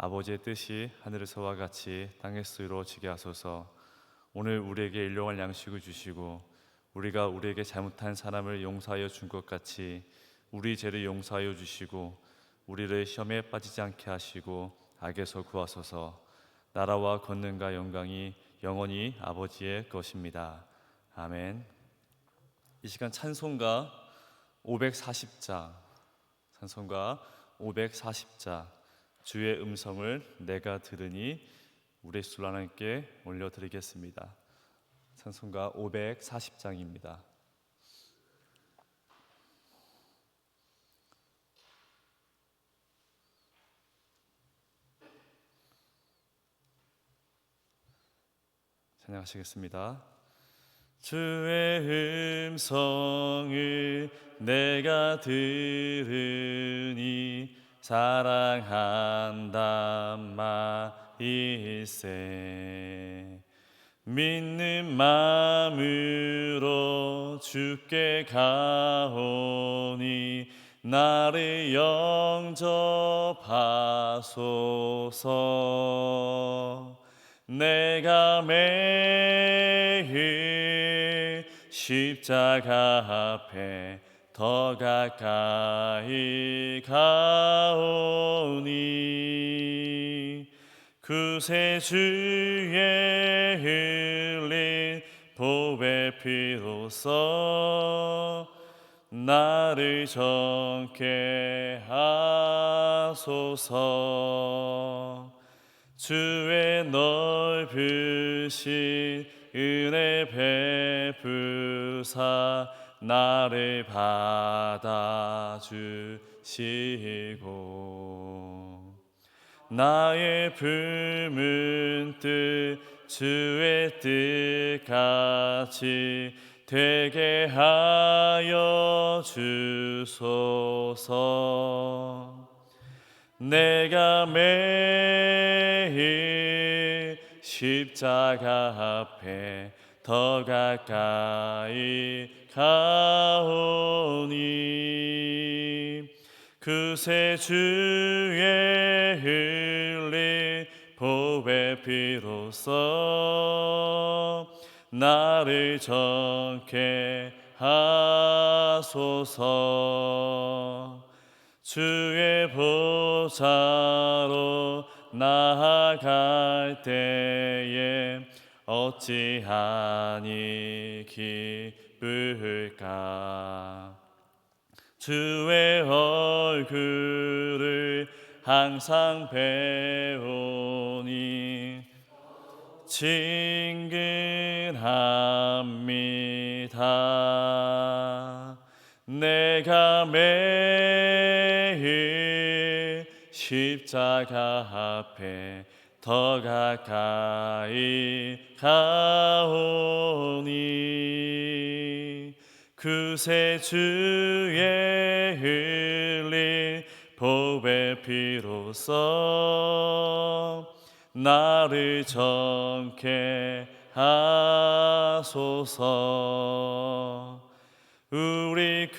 아버지의 뜻이 하늘에서와 같이 땅에서 이루어지게 하소서. 오늘 우리에게 일용할 양식을 주시고 우리가 우리에게 잘못한 사람을 용서하여 준 것 같이 우리 죄를 용서하여 주시고 우리를 시험에 빠지지 않게 하시고 악에서 구하소서. 나라와 권능과 영광이 영원히 아버지의 것입니다. 아멘. 이 시간 찬송가 540자, 찬송가 540자, 주의 음성을 내가 들으니 우리 술 하나님께 올려드리겠습니다. 찬송가 540장입니다. 찬양하시겠습니다. 주의 음성을 내가 들으니 사랑한단 말일세. 믿는 마음으로 주께 가오니 나를 영접하소서. 내가 매일 십자가 앞에 더 가까이 가오니 구세주의 흘린 보배 피로써 나를 정케 하소서. 주의 넓으신 은혜 베푸사 나를 받아주시고 나의 품은 뜻 주의 뜻같이 되게 하여 주소서. 내가 매일 십자가 앞에 더 가까이 가오니 구세주의 흘린 보배 피로써 나를 정케 하소서. 주의 보좌로 나아갈 때에 어찌하니 기쁠까. 주의 얼굴을 항상 배우니 친근합니다. 내가 매일 십자가 앞에 더 가까이 가오니 구세주의 흘린 보배 피로써 나를 정케 하소서. 우리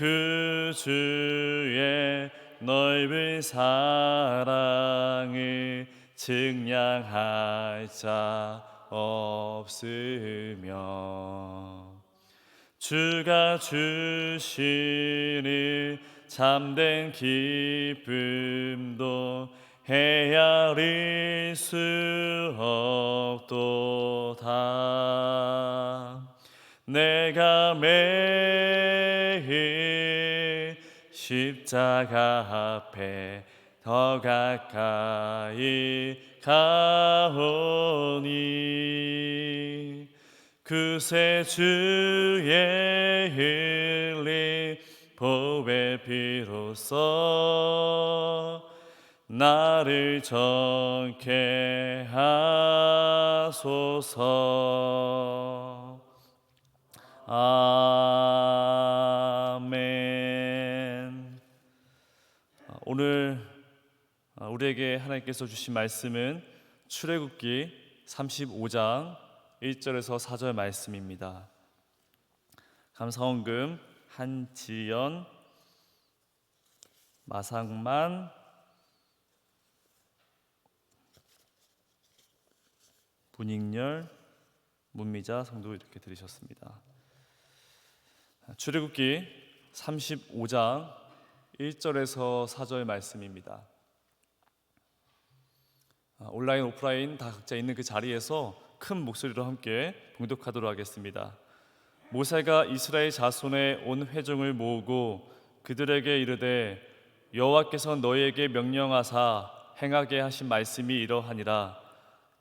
구주의 넓은 사랑을 증량할 자 없으며 주가 주시는 참된 기쁨도 헤아릴 수 없도다. 내가 매일 십자가 앞에 더 가까이 가오니 구세주의 흘린 보배 피로써 나를 정케 하소서. 아멘. 오늘 우리에게 하나님께서 주신 말씀은 출애굽기 35장 1절에서 4절 말씀입니다. 감사원금 한지연, 마상만, 문익렬, 문미자 성도 이렇게 들으셨습니다. 출애굽기 35장 1절에서 4절 말씀입니다. 온라인 오프라인 다 각자 있는 그 자리에서 큰 목소리로 함께 봉독하도록 하겠습니다. 모세가 이스라엘 자손의 온 회중을 모으고 그들에게 이르되 여호와께서 너희에게 명령하사 행하게 하신 말씀이 이러하니라.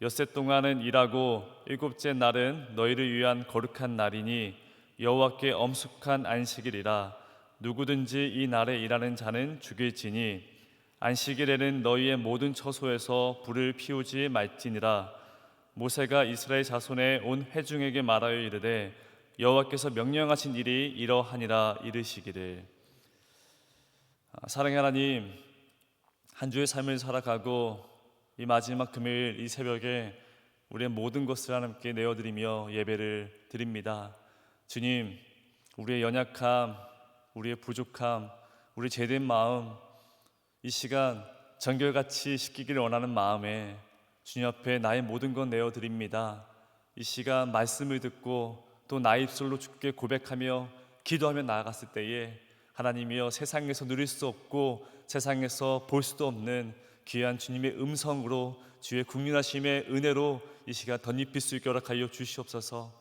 엿새 동안은 일하고 일곱째 날은 너희를 위한 거룩한 날이니 여호와께 엄숙한 안식일이라. 누구든지 이 날에 일하는 자는 죽일지니 안식일에는 너희의 모든 처소에서 불을 피우지 말지니라. 모세가 이스라엘 자손의 온 회중에게 말하여 이르되 여호와께서 명령하신 일이 이러하니라 이르시기를. 사랑의 하나님, 한 주의 삶을 살아가고 이 마지막 금요일 이 새벽에 우리의 모든 것을 하나님께 내어드리며 예배를 드립니다. 주님, 우리의 연약함, 우리의 부족함, 우리 죄된 마음 이 시간 정결같이 씻기기를 원하는 마음에 주님 앞에 나의 모든 것 내어드립니다. 이 시간 말씀을 듣고 또 나의 입술로 주께 고백하며 기도하며 나아갔을 때에 하나님이여 세상에서 누릴 수 없고 세상에서 볼 수도 없는 귀한 주님의 음성으로 주의 국민하심의 은혜로 이 시간 덧입힐 수 있게 허락하여 주시옵소서.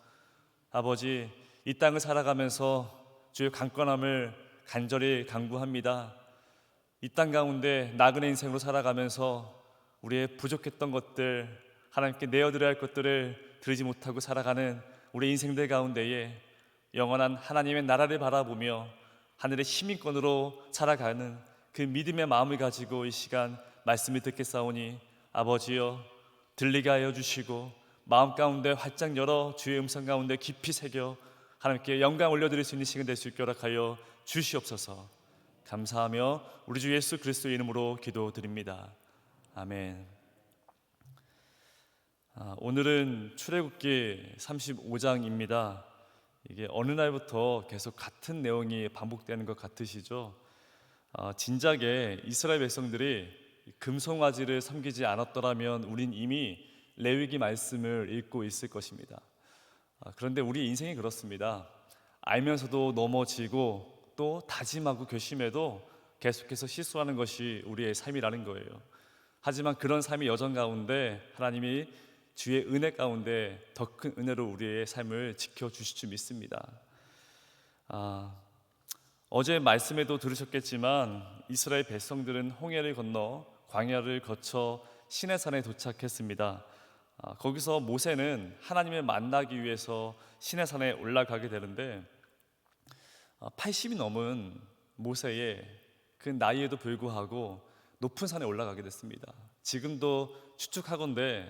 아버지, 이 땅을 살아가면서 주의 강건함을 간절히 간구합니다. 이 땅 가운데 나그네 인생으로 살아가면서 우리의 부족했던 것들, 하나님께 내어드려야 할 것들을 드리지 못하고 살아가는 우리 인생들 가운데에 영원한 하나님의 나라를 바라보며 하늘의 시민권으로 살아가는 그 믿음의 마음을 가지고 이 시간 말씀을 듣겠사오니 아버지여 들리게 하여 주시고 마음 가운데 활짝 열어 주의 음성 가운데 깊이 새겨 하나님께 영광 올려드릴 수 있는 시간 될 수 있게 허락하여 주시옵소서. 감사하며 우리 주 예수 그리스도의 이름으로 기도드립니다. 아멘. 오늘은 출애굽기 35장입니다. 이게 어느 날부터 계속 같은 내용이 반복되는 것 같으시죠? 진작에 이스라엘 백성들이 금송아지를 섬기지 않았더라면 우린 이미 레위기 말씀을 읽고 있을 것입니다. 그런데 우리 인생이 그렇습니다. 알면서도 넘어지고 또 다짐하고 결심해도 계속해서 실수하는 것이 우리의 삶이라는 거예요. 하지만 그런 삶의 여정 가운데 하나님이 주의 은혜 가운데 더 큰 은혜로 우리의 삶을 지켜주실 줄 믿습니다. 어제 말씀에도 들으셨겠지만 이스라엘 백성들은 홍해를 건너 광야를 거쳐 시내산에 도착했습니다. 거기서 모세는 하나님을 만나기 위해서 시내산에 올라가게 되는데 80이 넘은 모세의 그 나이에도 불구하고 높은 산에 올라가게 됐습니다. 지금도 추측하건대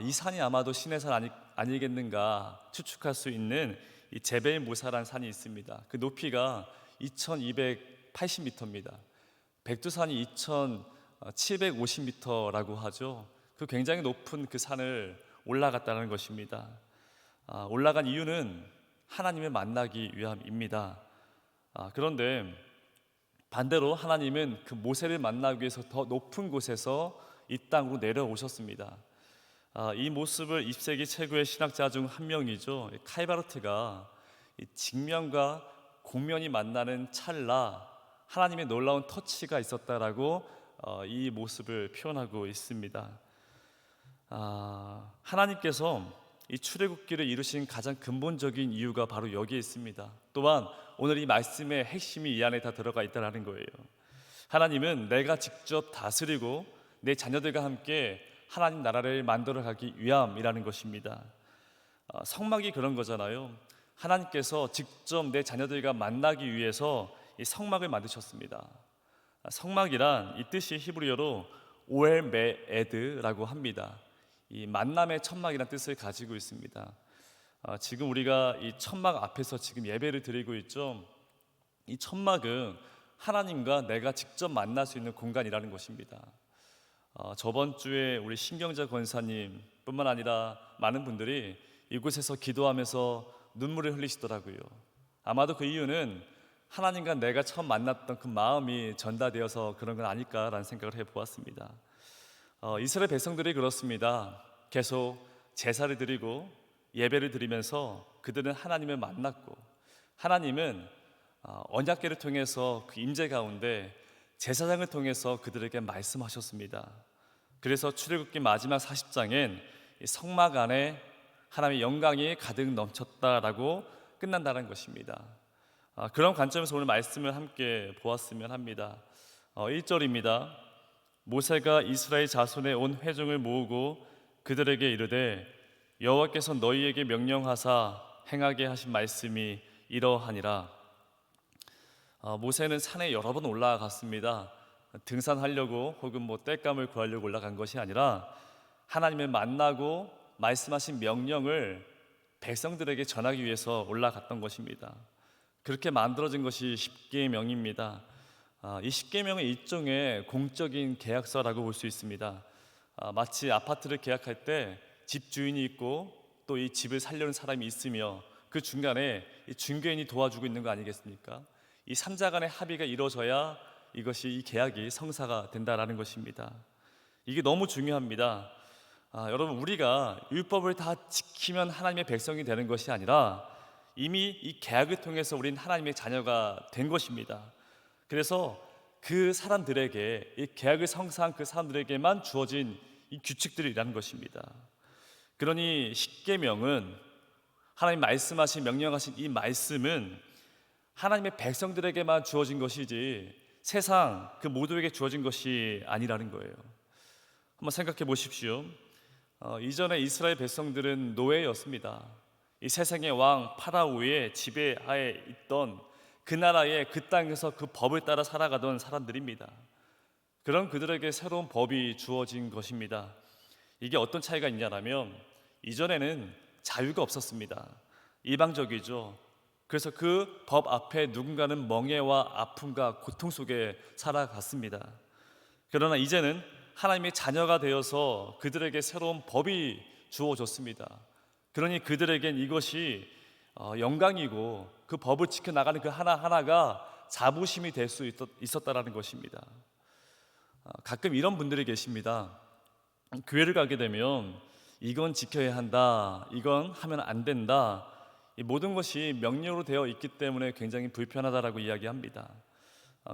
이 산이 아마도 시내산 아니겠는가 추측할 수 있는 이 제벨 무사라는 산이 있습니다. 그 높이가 2280m입니다. 백두산이 2750m라고 하죠. 그 굉장히 높은 그 산을 올라갔다는 것입니다. 올라간 이유는 하나님을 만나기 위함입니다. 그런데 반대로 하나님은 그 모세를 만나기 위해서 더 높은 곳에서 이 땅으로 내려오셨습니다. 이 모습을 20세기 최고의 신학자 중 한 명이죠. 칼바르트가 직면과 곡면이 만나는 찰나 하나님의 놀라운 터치가 있었다라고 이 모습을 표현하고 있습니다. 하나님께서 이 출애굽기를 이루신 가장 근본적인 이유가 바로 여기에 있습니다. 또한 오늘 이 말씀의 핵심이 이 안에 다 들어가 있다는 거예요. 하나님은 내가 직접 다스리고 내 자녀들과 함께 하나님 나라를 만들어가기 위함이라는 것입니다. 성막이 그런 거잖아요. 하나님께서 직접 내 자녀들과 만나기 위해서 이 성막을 만드셨습니다. 성막이란 이 뜻이 히브리어로 오엘 메에드라고 합니다. 이 만남의 천막이라는 뜻을 가지고 있습니다. 지금 우리가 이 천막 앞에서 지금 예배를 드리고 있죠. 이 천막은 하나님과 내가 직접 만날 수 있는 공간이라는 것입니다. 저번 주에 우리 신경자 권사님 뿐만 아니라 많은 분들이 이곳에서 기도하면서 눈물을 흘리시더라고요. 아마도 그 이유는 하나님과 내가 처음 만났던 그 마음이 전달되어서 그런 건 아닐까라는 생각을 해보았습니다. 이스라엘 백성들이 그렇습니다. 계속 제사를 드리고 예배를 드리면서 그들은 하나님을 만났고, 하나님은 언약궤를 통해서 그 임재 가운데 제사장을 통해서 그들에게 말씀하셨습니다. 그래서 출애굽기 마지막 40장엔 성막 안에 하나님의 영광이 가득 넘쳤다라고 끝난다는 것입니다. 그런 관점에서 오늘 말씀을 함께 보았으면 합니다. 1절입니다. 모세가 이스라엘 자손의 온 회중을 모으고 그들에게 이르되 여호와께서 너희에게 명령하사 행하게 하신 말씀이 이러하니라. 모세는 산에 여러 번 올라갔습니다. 등산하려고 혹은 땔감을 구하려고 올라간 것이 아니라 하나님을 만나고 말씀하신 명령을 백성들에게 전하기 위해서 올라갔던 것입니다. 그렇게 만들어진 것이 십계명입니다. 이 십계명은 일종의 공적인 계약서라고 볼 수 있습니다. 마치 아파트를 계약할 때 집주인이 있고 또 이 집을 살려는 사람이 있으며 그 중간에 이 중개인이 도와주고 있는 거 아니겠습니까? 이 삼자 간의 합의가 이루어져야 이것이 이 계약이 성사가 된다라는 것입니다. 이게 너무 중요합니다. 여러분, 우리가 율법을 다 지키면 하나님의 백성이 되는 것이 아니라 이미 이 계약을 통해서 우리는 하나님의 자녀가 된 것입니다. 그래서 그 사람들에게, 이 계약을 성사한 그 사람들에게만 주어진 이 규칙들이라는 것입니다. 그러니 십계명은, 하나님 말씀하신 명령하신 이 말씀은 하나님의 백성들에게만 주어진 것이지 세상 그 모두에게 주어진 것이 아니라는 거예요. 한번 생각해 보십시오. 이전에 이스라엘 백성들은 노예였습니다. 이 세상의 왕 파라오의 지배하에 있던 그 나라의 그 땅에서 그 법을 따라 살아가던 사람들입니다. 그런 그들에게 새로운 법이 주어진 것입니다. 이게 어떤 차이가 있냐면, 이전에는 자유가 없었습니다. 이방적이죠. 그래서 그 법 앞에 누군가는 멍해와 아픔과 고통 속에 살아갔습니다. 그러나 이제는 하나님의 자녀가 되어서 그들에게 새로운 법이 주어졌습니다. 그러니 그들에겐 이것이 영광이고 그 법을 지켜나가는 그 하나하나가 자부심이 될 수 있었다라는 것입니다. 가끔 이런 분들이 계십니다. 교회를 가게 되면 이건 지켜야 한다, 이건 하면 안 된다, 이 모든 것이 명령으로 되어 있기 때문에 굉장히 불편하다라고 이야기합니다.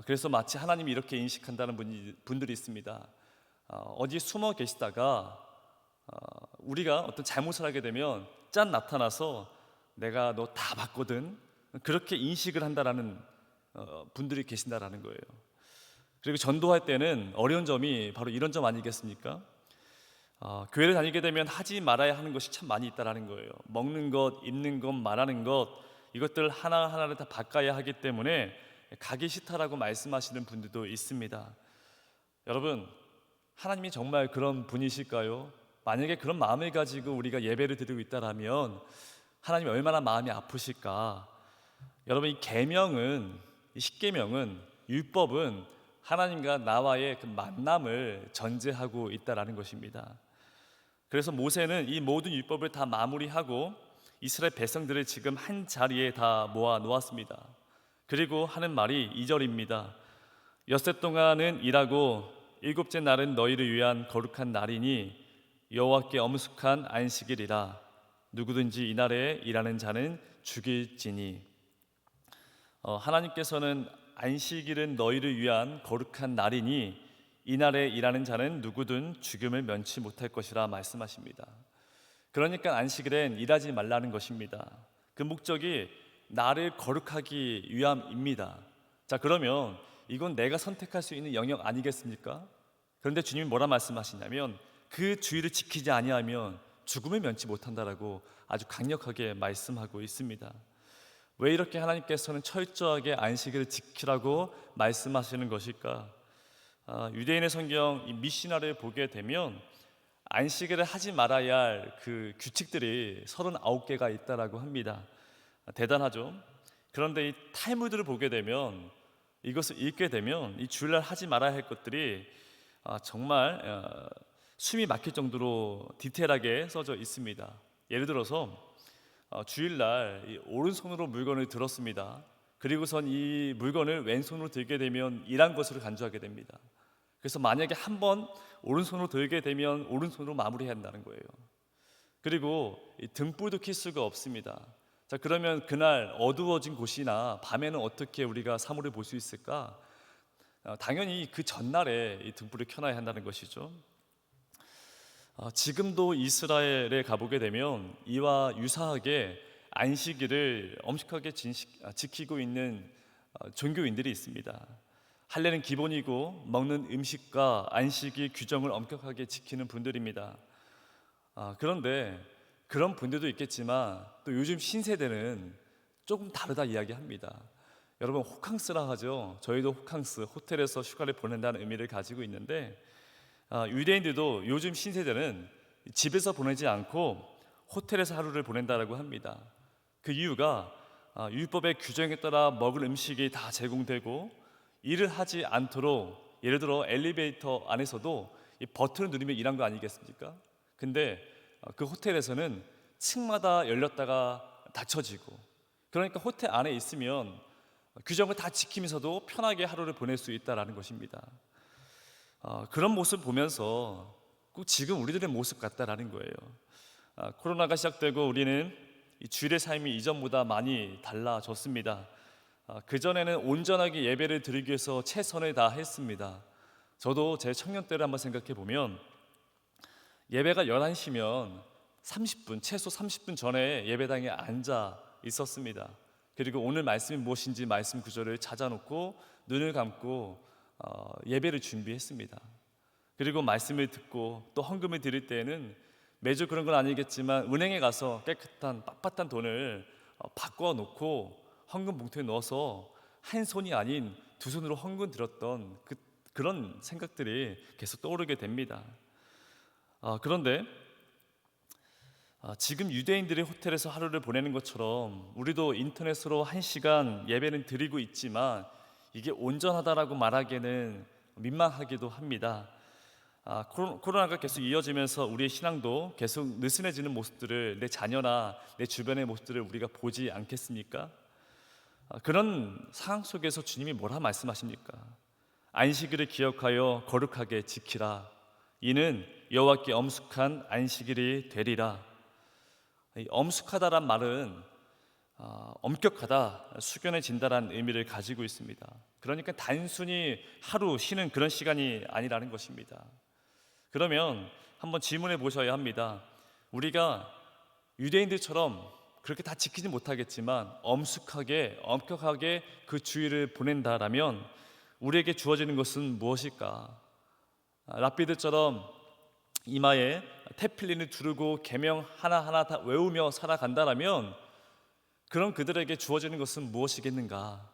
그래서 마치 하나님이 이렇게 인식한다는 분들이 있습니다. 어디 숨어 계시다가 우리가 어떤 잘못을 하게 되면 짠 나타나서 내가 너 다 봤거든, 그렇게 인식을 한다라는 분들이 계신다라는 거예요. 그리고 전도할 때는 어려운 점이 바로 이런 점 아니겠습니까? 교회를 다니게 되면 하지 말아야 하는 것이 참 많이 있다라는 거예요. 먹는 것, 입는 것, 말하는 것, 이것들 하나하나를 다 바꿔야 하기 때문에 가기 싫다라고 말씀하시는 분들도 있습니다. 여러분, 하나님이 정말 그런 분이실까요? 만약에 그런 마음을 가지고 우리가 예배를 드리고 있다라면 하나님이 얼마나 마음이 아프실까? 여러분, 이 계명은, 이 십계명은, 율법은 하나님과 나와의 그 만남을 전제하고 있다라는 것입니다. 그래서 모세는 이 모든 율법을 다 마무리하고 이스라엘 백성들을 지금 한 자리에 다 모아 놓았습니다. 그리고 하는 말이 2절입니다. 엿새 동안은 일하고 일곱째 날은 너희를 위한 거룩한 날이니 여호와께 엄숙한 안식일이라. 누구든지 이날에 일하는 자는 죽일지니. 하나님께서는 안식일은 너희를 위한 거룩한 날이니 이날에 일하는 자는 누구든 죽음을 면치 못할 것이라 말씀하십니다. 그러니까 안식일엔 일하지 말라는 것입니다. 그 목적이 나를 거룩하기 위함입니다. 자, 그러면 이건 내가 선택할 수 있는 영역 아니겠습니까? 그런데 주님이 뭐라 말씀하시냐면 그 주의를 지키지 아니하면 죽음을 면치 못한다라고 아주 강력하게 말씀하고 있습니다. 왜 이렇게 하나님께서는 철저하게 안식일을 지키라고 말씀하시는 것일까? 유대인의 성경 이 미시나를 보게 되면 안식일을 하지 말아야 할 그 규칙들이 39개가 있다라고 합니다. 대단하죠? 그런데 이 탈무드를 보게 되면, 이것을 읽게 되면 이 주일날 하지 말아야 할 것들이 정말 숨이 막힐 정도로 디테일하게 써져 있습니다. 예를 들어서 주일날 이 오른손으로 물건을 들었습니다. 그리고선 이 물건을 왼손으로 들게 되면 일한 것으로 간주하게 됩니다. 그래서 만약에 한 번 오른손으로 들게 되면 오른손으로 마무리해야 한다는 거예요. 그리고 이 등불도 켤 수가 없습니다. 자, 그러면 그날 어두워진 곳이나 밤에는 어떻게 우리가 사물을 볼 수 있을까? 당연히 그 전날에 이 등불을 켜놔야 한다는 것이죠. 지금도 이스라엘에 가보게 되면 이와 유사하게 안식일을 엄격하게 지키고 있는 종교인들이 있습니다. 할례는 기본이고 먹는 음식과 안식일 규정을 엄격하게 지키는 분들입니다. 그런데 그런 분들도 있겠지만 또 요즘 신세대는 조금 다르다 이야기합니다. 여러분, 호캉스라 하죠. 저희도 호캉스, 호텔에서 휴가를 보낸다는 의미를 가지고 있는데, 유대인들도 요즘 신세대는 집에서 보내지 않고 호텔에서 하루를 보낸다라고 합니다. 그 이유가 율법의 규정에 따라 먹을 음식이 다 제공되고 일을 하지 않도록, 예를 들어 엘리베이터 안에서도 이 버튼을 누르면 일한 거 아니겠습니까? 근데 그 호텔에서는 층마다 열렸다가 닫혀지고, 그러니까 호텔 안에 있으면 규정을 다 지키면서도 편하게 하루를 보낼 수 있다라는 것입니다. 그런 모습 보면서 꼭 지금 우리들의 모습 같다라는 거예요. 코로나가 시작되고 우리는 이 주일의 삶이 이전보다 많이 달라졌습니다. 그전에는 온전하게 예배를 드리기 위해서 최선을 다했습니다. 저도 제 청년 때를 한번 생각해 보면 예배가 11시면 30분, 최소 30분 전에 예배당에 앉아 있었습니다. 그리고 오늘 말씀이 무엇인지 말씀 구절을 찾아놓고 눈을 감고 예배를 준비했습니다. 그리고 말씀을 듣고 또 헌금을 드릴 때에는 매주 그런 건 아니겠지만 은행에 가서 깨끗한 빳빳한 돈을 바꿔 놓고 헌금 봉투에 넣어서 한 손이 아닌 두 손으로 헌금 드렸던 그런 생각들이 계속 떠오르게 됩니다. 그런데 지금 유대인들이 호텔에서 하루를 보내는 것처럼 우리도 인터넷으로 1시간 예배는 드리고 있지만 이게 온전하다라고 말하기에는 민망하기도 합니다. 코로나가 계속 이어지면서 우리의 신앙도 계속 느슨해지는 모습들을 내 자녀나 내 주변의 모습들을 우리가 보지 않겠습니까? 그런 상황 속에서 주님이 뭐라 말씀하십니까? 안식일을 기억하여 거룩하게 지키라. 이는 여호와께 엄숙한 안식일이 되리라. 이 엄숙하다란 말은 엄격하다, 숙연해진다라는 의미를 가지고 있습니다. 그러니까 단순히 하루 쉬는 그런 시간이 아니라는 것입니다. 그러면 한번 질문해 보셔야 합니다. 우리가 유대인들처럼 그렇게 다 지키지 못하겠지만 엄격하게 그 주일을 보낸다라면 우리에게 주어지는 것은 무엇일까? 랍비들처럼 이마에 테필린을 두르고 계명 하나하나 다 외우며 살아간다라면 그런 그들에게 주어지는 것은 무엇이겠는가?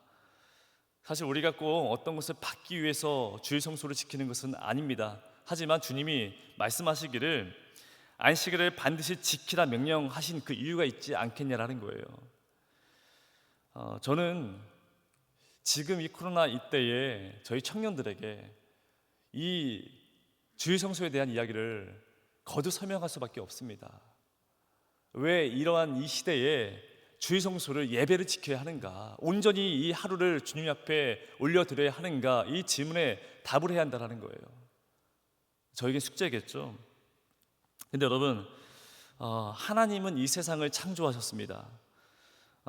사실 우리가 꼭 어떤 것을 받기 위해서 주일 성소를 지키는 것은 아닙니다. 하지만 주님이 말씀하시기를 안식일을 반드시 지키라 명령하신 그 이유가 있지 않겠냐라는 거예요. 저는 지금 이 코로나 이때에 저희 청년들에게 이 주일 성소에 대한 이야기를 거듭 설명할 수밖에 없습니다. 왜 이러한 이 시대에 주일 성소를 예배를 지켜야 하는가? 온전히 이 하루를 주님 앞에 올려드려야 하는가? 이 질문에 답을 해야 한다는 거예요. 저에게 숙제겠죠. 근데 여러분, 하나님은 이 세상을 창조하셨습니다.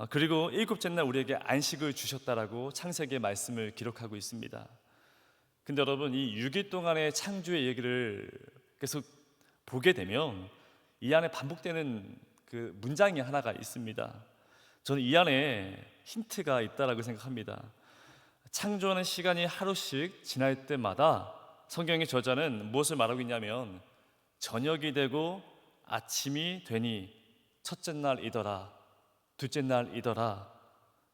그리고 일곱째 날 우리에게 안식을 주셨다라고 창세기의 말씀을 기록하고 있습니다. 근데 여러분, 이 6일 동안의 창조의 얘기를 계속 보게 되면 이 안에 반복되는 그 문장이 하나가 있습니다. 저는 이 안에 힌트가 있다라고 생각합니다. 창조하는 시간이 하루씩 지날 때마다 성경의 저자는 무엇을 말하고 있냐면 저녁이 되고 아침이 되니 첫째 날이더라, 둘째 날이더라,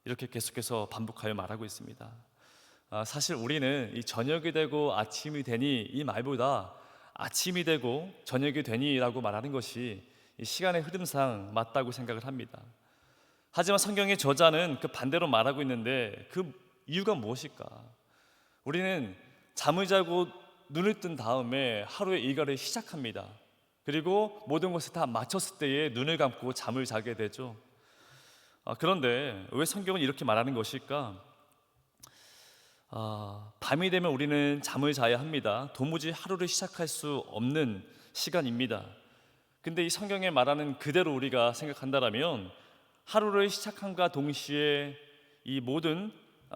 이렇게 계속해서 반복하여 말하고 있습니다. 사실 우리는 이 저녁이 되고 아침이 되니 이 말보다 아침이 되고 저녁이 되니라고 말하는 것이 이 시간의 흐름상 맞다고 생각을 합니다. 하지만 성경의 저자는 그 반대로 말하고 있는데 그 이유가 무엇일까? 우리는 잠을 자고 눈을 뜬 다음에 하루의 일과를 시작합니다. 그리고 모든 것을 다 마쳤을 때에 눈을 감고 잠을 자게 되죠. 그런데 왜 성경은 이렇게 말하는 것일까? 밤이 되면 우리는 잠을 자야 합니다. 도무지 하루를 시작할 수 없는 시간입니다. 근데 이 성경에 말하는 그대로 우리가 생각한다라면 하루를 시작함과 동시에 이 모든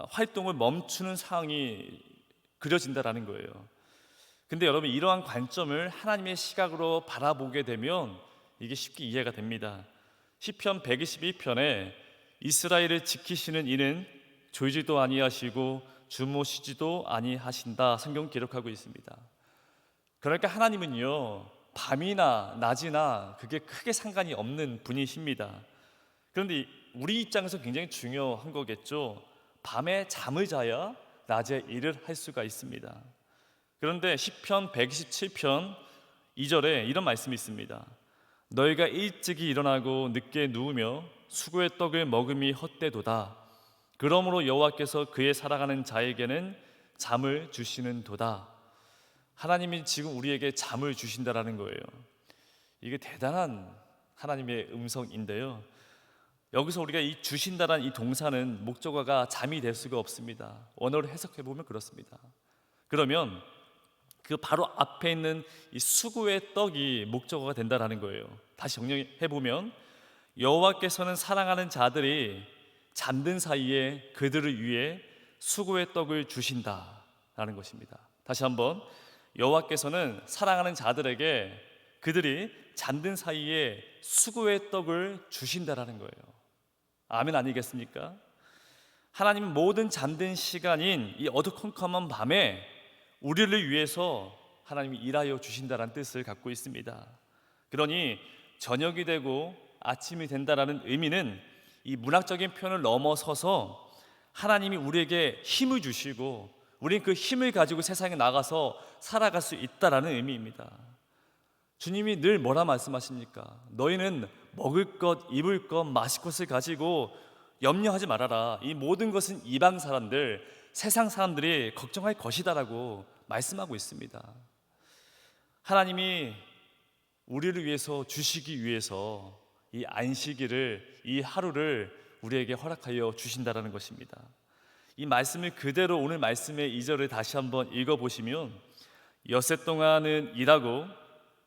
활동을 멈추는 상황이 그려진다라는 거예요. 근데 여러분, 이러한 관점을 하나님의 시각으로 바라보게 되면 이게 쉽게 이해가 됩니다. 시편 122편에 이스라엘을 지키시는 이는 졸지도 아니하시고 주무시지도 아니하신다, 성경 기록하고 있습니다. 그러니까 하나님은요, 밤이나 낮이나 그게 크게 상관이 없는 분이십니다. 그런데 우리 입장에서 굉장히 중요한 거겠죠. 밤에 잠을 자야 낮에 일을 할 수가 있습니다. 그런데 시편 127편 2절에 이런 말씀이 있습니다. 너희가 일찍이 일어나고 늦게 누우며 수고의 떡을 먹음이 헛되도다. 그러므로 여호와께서 그의 살아가는 자에게는 잠을 주시는도다. 하나님이 지금 우리에게 잠을 주신다라는 거예요. 이게 대단한 하나님의 음성인데요, 여기서 우리가 이 주신다라는 이 동사는 목적어가 잠이 될 수가 없습니다. 원어를 해석해 보면 그렇습니다. 그러면 그 바로 앞에 있는 이 수고의 떡이 목적어가 된다라는 거예요. 다시 정리해 보면 여호와께서는 사랑하는 자들이 잠든 사이에 그들을 위해 수고의 떡을 주신다라는 것입니다. 다시 한번, 여호와께서는 사랑하는 자들에게 그들이 잠든 사이에 수고의 떡을 주신다라는 거예요. 아멘 아니겠습니까? 하나님은 모든 잠든 시간인 이 어두컴컴한 밤에 우리를 위해서 하나님이 일하여 주신다라는 뜻을 갖고 있습니다. 그러니 저녁이 되고 아침이 된다라는 의미는 이 문학적인 표현을 넘어서서 하나님이 우리에게 힘을 주시고 우린 그 힘을 가지고 세상에 나가서 살아갈 수 있다라는 의미입니다. 주님이 늘 뭐라 말씀하십니까? 너희는 먹을 것, 입을 것, 마실 것을 가지고 염려하지 말아라. 이 모든 것은 이방 사람들, 세상 사람들이 걱정할 것이다라고 말씀하고 있습니다. 하나님이 우리를 위해서 주시기 위해서 이 안식일을, 이 하루를 우리에게 허락하여 주신다라는 것입니다. 이 말씀을 그대로 오늘 말씀의 2절을 다시 한번 읽어보시면 엿새 동안은 일하고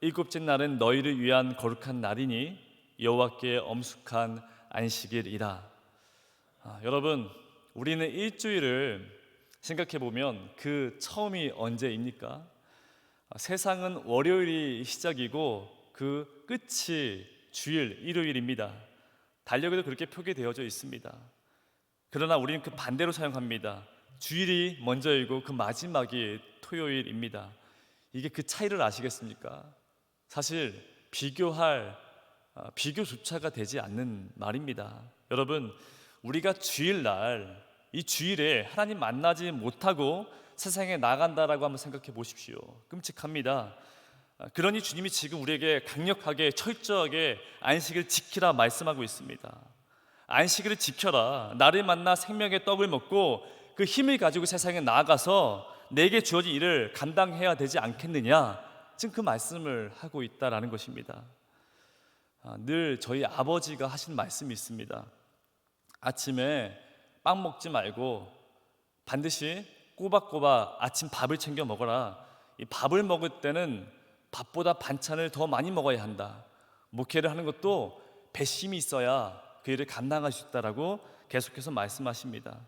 일곱째 날은 너희를 위한 거룩한 날이니 여호와께 엄숙한 안식일이라. 여러분, 우리는 일주일을 생각해 보면 그 처음이 언제입니까? 세상은 월요일이 시작이고 그 끝이 주일, 일요일입니다. 달력에도 그렇게 표기되어져 있습니다. 그러나 우리는 그 반대로 사용합니다. 주일이 먼저이고 그 마지막이 토요일입니다. 이게 그 차이를 아시겠습니까? 사실 비교조차가 되지 않는 말입니다. 여러분, 우리가 주일날, 이 주일에 하나님 만나지 못하고 세상에 나간다라고 한번 생각해 보십시오. 끔찍합니다. 그러니 주님이 지금 우리에게 강력하게 철저하게 안식을 지키라 말씀하고 있습니다. 안식일을 지켜라. 나를 만나 생명의 떡을 먹고 그 힘을 가지고 세상에 나아가서 내게 주어진 일을 감당해야 되지 않겠느냐, 지금 그 말씀을 하고 있다라는 것입니다. 늘 저희 아버지가 하신 말씀이 있습니다. 아침에 빵 먹지 말고 반드시 꼬박꼬박 아침 밥을 챙겨 먹어라. 이 밥을 먹을 때는 밥보다 반찬을 더 많이 먹어야 한다. 목회를 하는 것도 배심이 있어야 그 일을 감당할 수 있다라고 계속해서 말씀하십니다.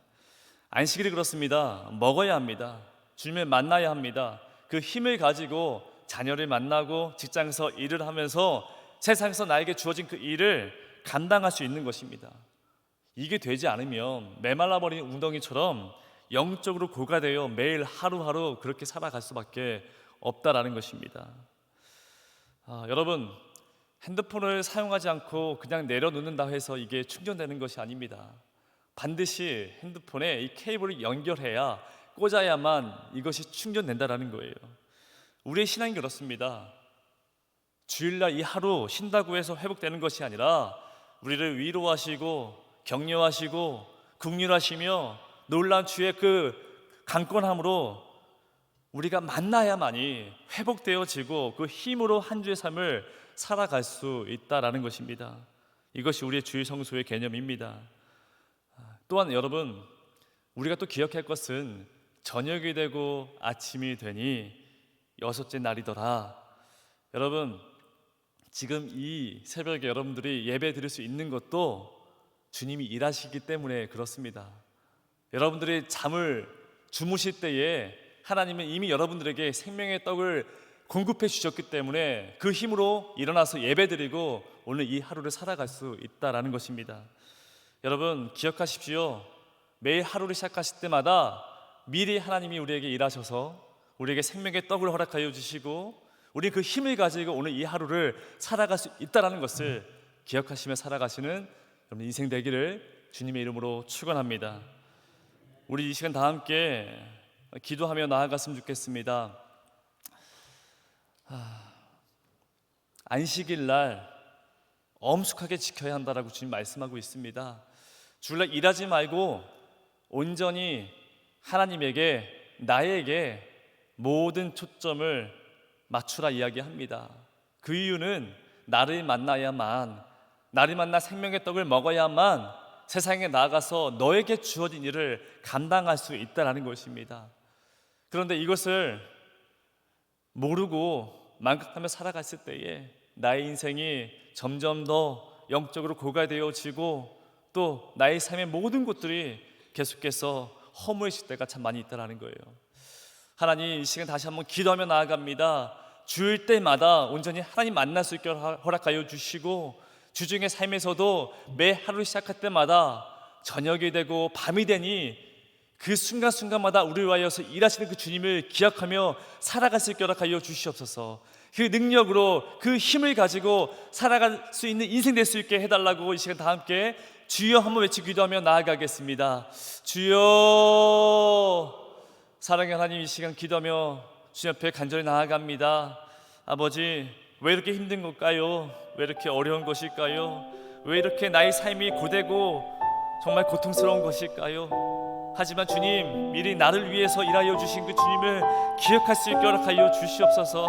안식일이 그렇습니다. 먹어야 합니다. 주님을 만나야 합니다. 그 힘을 가지고 자녀를 만나고 직장에서 일을 하면서 세상에서 나에게 주어진 그 일을 감당할 수 있는 것입니다. 이게 되지 않으면 메말라버린 웅덩이처럼 영적으로 고갈되어 매일 하루하루 그렇게 살아갈 수밖에 없다라는 것입니다. 여러분, 핸드폰을 사용하지 않고 그냥 내려놓는다 해서 이게 충전되는 것이 아닙니다. 반드시 핸드폰에 이 케이블을 연결해야, 꽂아야만 이것이 충전된다라는 거예요. 우리의 신앙이 그렇습니다. 주일날 이 하루 쉰다고 해서 회복되는 것이 아니라 우리를 위로하시고 격려하시고 긍휼하시며 놀라운 주의 그 강권함으로 우리가 만나야만이 회복되어지고 그 힘으로 한 주의 삶을 살아갈 수 있다라는 것입니다. 이것이 우리의 주일 성수의 개념입니다. 또한 여러분, 우리가 또 기억할 것은 저녁이 되고 아침이 되니 여섯째 날이더라. 여러분, 지금 이 새벽에 여러분들이 예배 드릴 수 있는 것도 주님이 일하시기 때문에 그렇습니다. 여러분들이 잠을 주무실 때에 하나님은 이미 여러분들에게 생명의 떡을 공급해 주셨기 때문에 그 힘으로 일어나서 예배 드리고 오늘 이 하루를 살아갈 수 있다라는 것입니다. 여러분 기억하십시오. 매일 하루를 시작하실 때마다 미리 하나님이 우리에게 일하셔서 우리에게 생명의 떡을 허락하여 주시고 우리 그 힘을 가지고 오늘 이 하루를 살아갈 수 있다는 것을 기억하시며 살아가시는 여러분 인생 되기를 주님의 이름으로 축원합니다. 우리 이 시간 다 함께 기도하며 나아갔으면 좋겠습니다. 안식일 날 엄숙하게 지켜야 한다라고 주님 말씀하고 있습니다. 주일날 일하지 말고 온전히 하나님에게 나에게 모든 초점을 맞추라 이야기합니다. 그 이유는 나를 만나야만, 나를 만나 생명의 떡을 먹어야만 세상에 나가서 너에게 주어진 일을 감당할 수 있다는 것입니다. 그런데 이것을 모르고 망각하며 살아갔을 때에 나의 인생이 점점 더 영적으로 고갈되어지고 또 나의 삶의 모든 것들이 계속해서 허무해질 때가 참 많이 있다는 거예요. 하나님 이 시간 다시 한번 기도하며 나아갑니다. 주일 때마다 온전히 하나님 만날 수 있게 허락하여 주시고 주중의 삶에서도 매 하루 시작할 때마다 저녁이 되고 밤이 되니 그 순간순간마다 우리를 위하여서 일하시는 그 주님을 기억하며 살아갈 수 있게 허락하여 주시옵소서. 그 능력으로 그 힘을 가지고 살아갈 수 있는 인생 될 수 있게 해달라고 이 시간 다 함께 주여 한번 외치 기도하며 나아가겠습니다. 주여. 사랑의 하나님 이 시간 기도하며 주님 앞에 간절히 나아갑니다. 아버지 왜 이렇게 힘든 걸까요? 왜 이렇게 어려운 것일까요? 왜 이렇게 나의 삶이 고되고 정말 고통스러운 것일까요? 하지만 주님 미리 나를 위해서 일하여 주신 그 주님을 기억할 수 있게 허락하여 주시옵소서.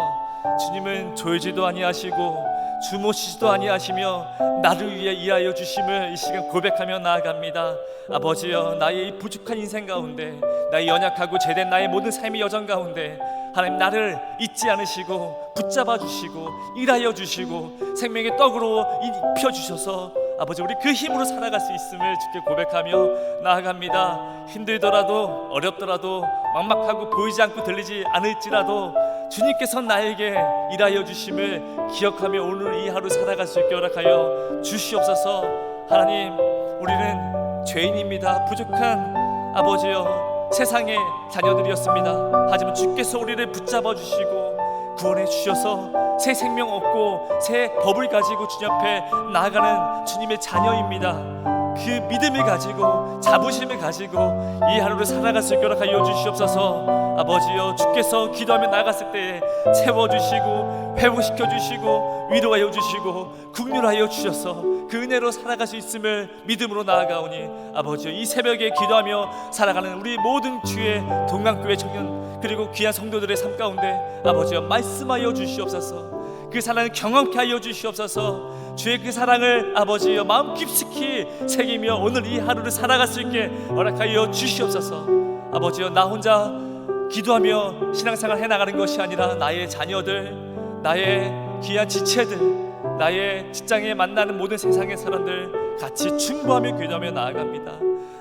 주님은 졸지도 아니하시고 주무시지도 아니하시며 나를 위해 일하여 주심을 이 시간 고백하며 나아갑니다. 아버지여 나의 이 부족한 인생 가운데 나의 연약하고 죄된 나의 모든 삶의 여정 가운데 하나님 나를 잊지 않으시고 붙잡아 주시고 일하여 주시고 생명의 떡으로 입혀 주셔서 아버지 우리 그 힘으로 살아갈 수 있음을 주께 고백하며 나아갑니다. 힘들더라도 어렵더라도 막막하고 보이지 않고 들리지 않을지라도 주님께서 나에게 일하여 주심을 기억하며 오늘 이 하루 살아갈 수 있게 허락하여 주시옵소서. 하나님 우리는 죄인입니다. 부족한 아버지여 세상의 자녀들이었습니다. 하지만 주께서 우리를 붙잡아 주시고 구원해 주셔서 새 생명 얻고 새 법을 가지고 주님 앞에 나아가는 주님의 자녀입니다. 그 믿음을 가지고 자부심을 가지고 이 하루를 살아갈 수 있게 허락하여 주시옵소서. 아버지여 주께서 기도하며 나갔을 때에 채워주시고 회복시켜 주시고 위로하여 주시고 긍휼하여 주셔서 그 은혜로 살아갈 수 있음을 믿음으로 나아가오니 아버지여 이 새벽에 기도하며 살아가는 우리 모든 주의 동강교회 청년 그리고 귀한 성도들의 삶 가운데 아버지여 말씀하여 주시옵소서. 그 사랑을 경험케 하여 주시옵소서. 주의 그 사랑을 아버지여 마음 깊숙이 새기며 오늘 이 하루를 살아갈 수 있게 허락하여 주시옵소서. 아버지여 나 혼자 기도하며 신앙생활 해나가는 것이 아니라 나의 자녀들, 나의 귀한 지체들, 나의 직장에 만나는 모든 세상의 사람들 같이 충고하며 기도하며 나아갑니다.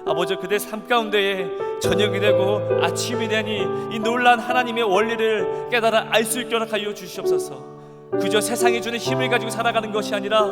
아버지 그대 삶 가운데에 저녁이 되고 아침이 되니 이 놀라운 하나님의 원리를 깨달아 알 수 있게 허락하여 주시옵소서. 그저 세상이 주는 힘을 가지고 살아가는 것이 아니라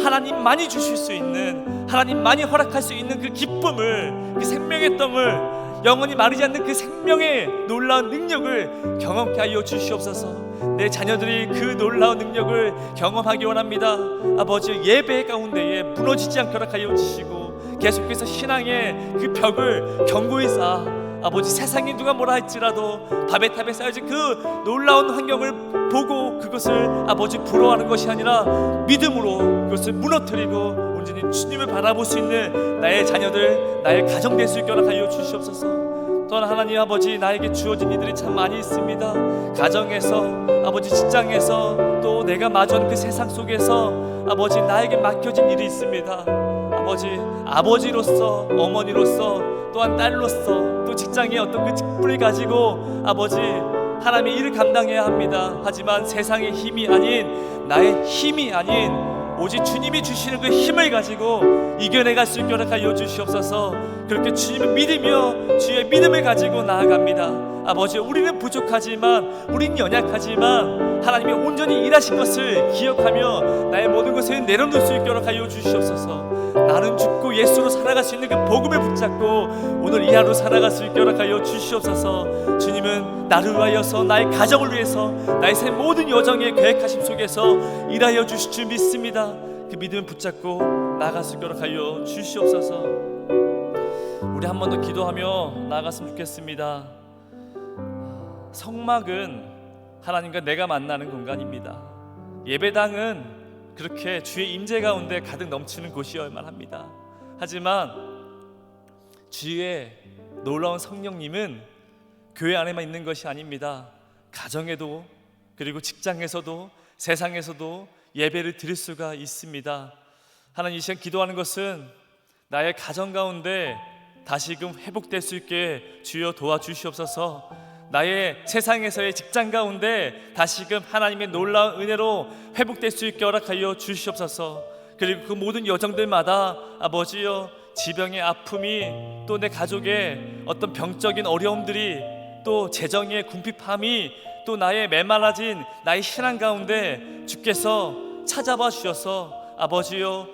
하나님만이 주실 수 있는 하나님만이 허락할 수 있는 그 기쁨을 그 생명의 떡을 영원히 마르지 않는 그 생명의 놀라운 능력을 경험케 하여 주시옵소서. 내 자녀들이 그 놀라운 능력을 경험하기 원합니다. 아버지 예배 가운데에 무너지지 않게 허락하여 주시고 계속해서 신앙의 그 벽을 견고히 쌓아 아버지 세상이 누가 뭐라 할지라도 밥에 탑에 쌓여진 그 놀라운 환경을 보고 그것을 아버지 부러워하는 것이 아니라 믿음으로 그것을 무너뜨리고 온전히 주님을 바라볼 수 있는 나의 자녀들 나의 가정 될 수 있게 허락하여 주시옵소서. 또한 하나님 아버지 나에게 주어진 일들이 참 많이 있습니다. 가정에서 아버지 직장에서 또 내가 마주하는 그 세상 속에서 아버지 나에게 맡겨진 일이 있습니다. 아버지로서 어머니로서 또한 딸로서 또 직장의 어떤 그 직분을 가지고 아버지 하나님의 일을 감당해야 합니다. 하지만 세상의 힘이 아닌, 나의 힘이 아닌 오직 주님이 주시는 그 힘을 가지고 이겨내갈 수 있게 허락하여 주시옵소서. 그렇게 주님을 믿으며 주의 믿음을 가지고 나아갑니다. 아버지, 우리는 부족하지만, 우리는 연약하지만 하나님이 온전히 일하신 것을 기억하며 나의 모든 것을 내려놓을 수 있게 허락하여 주시옵소서. 나는 죽고 예수로 살아갈 수 있는 그 복음을 붙잡고 오늘 이 하루 살아갈 수 있게 허락하여 주시옵소서. 주님은 나를 위하여서, 나의 가정을 위해서, 나의 삶 모든 여정의 계획하심 속에서 일하여 주실 줄 믿습니다. 그 믿음을 붙잡고 나아갈 수 있게 허락하여 주시옵소서. 우리 한 번 더 기도하며 나아갔으면 좋겠습니다. 성막은 하나님과 내가 만나는 공간입니다. 예배당은 그렇게 주의 임재 가운데 가득 넘치는 곳이어야만 합니다. 하지만 주의 놀라운 성령님은 교회 안에만 있는 것이 아닙니다. 가정에도, 그리고 직장에서도, 세상에서도 예배를 드릴 수가 있습니다. 하나님, 이 시간 기도하는 것은 나의 가정 가운데 다시금 회복될 수 있게 주여 도와주시옵소서. 나의 세상에서의 직장 가운데 다시금 하나님의 놀라운 은혜로 회복될 수 있게 허락하여 주시옵소서. 그리고 그 모든 여정들마다 아버지여, 지병의 아픔이, 또 내 가족의 어떤 병적인 어려움들이, 또 재정의 궁핍함이, 또 나의 메말라진 나의 신앙 가운데 주께서 찾아봐 주셔서 아버지여,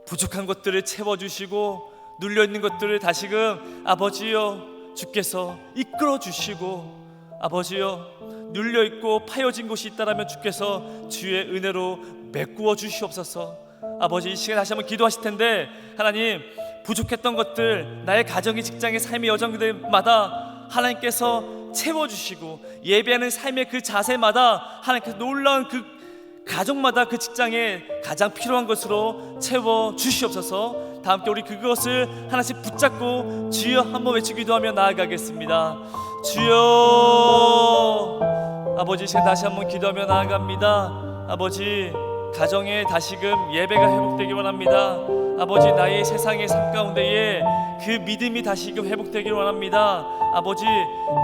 부족한 것들을 채워주시고 눌려있는 것들을 다시금 아버지여 주께서 이끌어 주시고, 아버지여, 눌려있고 파여진 곳이 있다라면 주께서 주의 은혜로 메꾸어 주시옵소서. 아버지, 이 시간 다시 한번 기도하실 텐데 하나님, 부족했던 것들, 나의 가정의, 직장의, 삶의 여정들마다 하나님께서 채워주시고, 예배하는 삶의 그 자세마다 하나님께서 놀라운 그 가족마다 그 직장에 가장 필요한 것으로 채워 주시옵소서. 다 함께 우리 그것을 하나씩 붙잡고 주여 한번 외치고 기도하며 나아가겠습니다. 주여. 아버지, 시간 다시 한번 기도하며 나아갑니다. 아버지, 가정에 다시금 예배가 회복되기 원합니다. 아버지, 나의 세상의 삶 가운데에 그 믿음이 다시금 회복되길 원합니다. 아버지,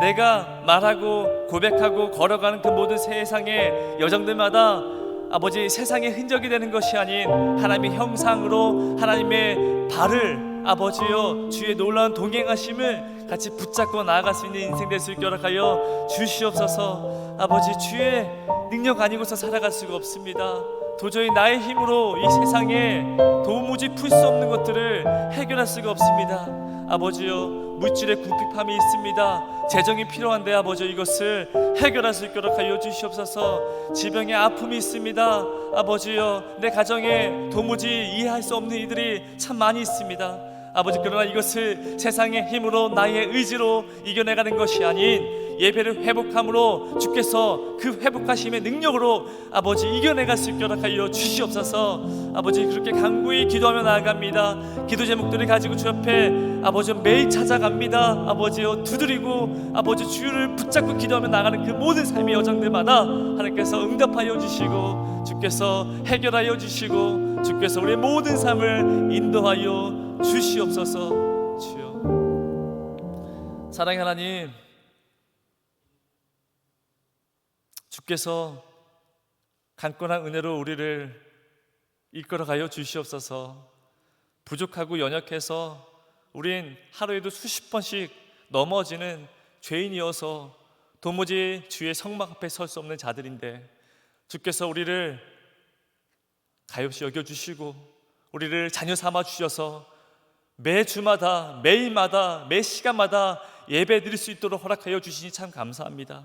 내가 말하고 고백하고 걸어가는 그 모든 세상의 여정들마다 아버지, 세상의 흔적이 되는 것이 아닌 하나님의 형상으로 하나님의 발을 아버지여 주의 놀라운 동행하심을 같이 붙잡고 나아갈 수 있는 인생 될 수 있게 허락하여 주시옵소서. 아버지, 주의 능력 아니고서 살아갈 수가 없습니다. 도저히 나의 힘으로 이 세상에 도무지 풀 수 없는 것들을 해결할 수가 없습니다. 아버지여, 물질의 궁핍함이 있습니다. 재정이 필요한데 아버지, 이것을 해결할 수 있도록 하여 주시옵소서. 지병의 아픔이 있습니다. 아버지여, 내 가정에 도무지 이해할 수 없는 이들이 참 많이 있습니다. 아버지, 그러나 이것을 세상의 힘으로, 나의 의지로 이겨내가는 것이 아닌 예배를 회복함으로 주께서 그 회복하심의 능력으로 아버지 이겨내갈 수 있도록 하여 주시옵소서. 아버지, 그렇게 간구히 기도하며 나아갑니다. 기도 제목들을 가지고 주 옆에 아버지 매일 찾아갑니다. 아버지여, 두드리고 아버지 주를 붙잡고 기도하며 나가는 그 모든 삶의 여정들마다 하나님께서 응답하여 주시고, 주께서 해결하여 주시고, 주께서 우리의 모든 삶을 인도하여 주시옵소서. 주여. 사랑의 하나님, 주께서 강권한 은혜로 우리를 이끌어가여 주시옵소서. 부족하고 연약해서 우린 하루에도 수십 번씩 넘어지는 죄인이어서 도무지 주의 성막 앞에 설 수 없는 자들인데, 주께서 우리를 가엾이 여겨주시고 우리를 자녀 삼아 주셔서 매주마다, 매일마다, 매 시간마다 예배 드릴 수 있도록 허락하여 주시니 참 감사합니다.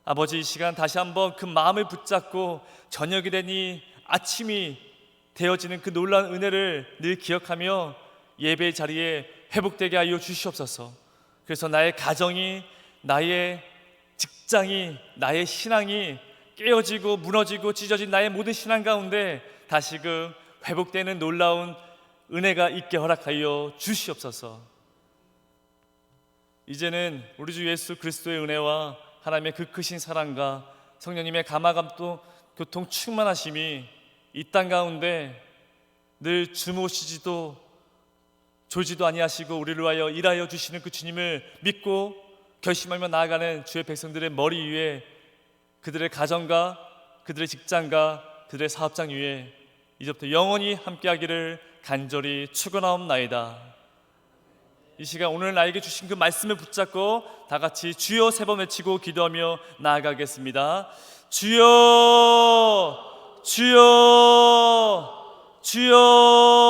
아버지, 이 시간 다시 한번 그 마음을 붙잡고 저녁이 되니 아침이 되어지는 그 놀라운 은혜를 늘 기억하며 예배 자리에 회복되게 하여 주시옵소서. 그래서 나의 가정이, 나의 직장이, 나의 신앙이 깨어지고 무너지고 찢어진 나의 모든 신앙 가운데 다시금 회복되는 놀라운 은혜가 있게 허락하여 주시옵소서. 이제는 우리 주 예수 그리스도의 은혜와 하나님의 그 크신 사랑과 성령님의 감화감동 교통 충만하심이 이 땅 가운데 늘 주무시지도 졸지도 아니하시고 우리를 위하여 일하여 주시는 그 주님을 믿고 결심하며 나아가는 주의 백성들의 머리 위에, 그들의 가정과 그들의 직장과 그들의 사업장 위에 이제부터 영원히 함께하기를 간절히 축원하옵나이다. 이 시간 오늘 나에게 주신 그 말씀을 붙잡고 다 같이 주여 3번 외치고 기도하며 나아가겠습니다. 주여, 주여, 주여.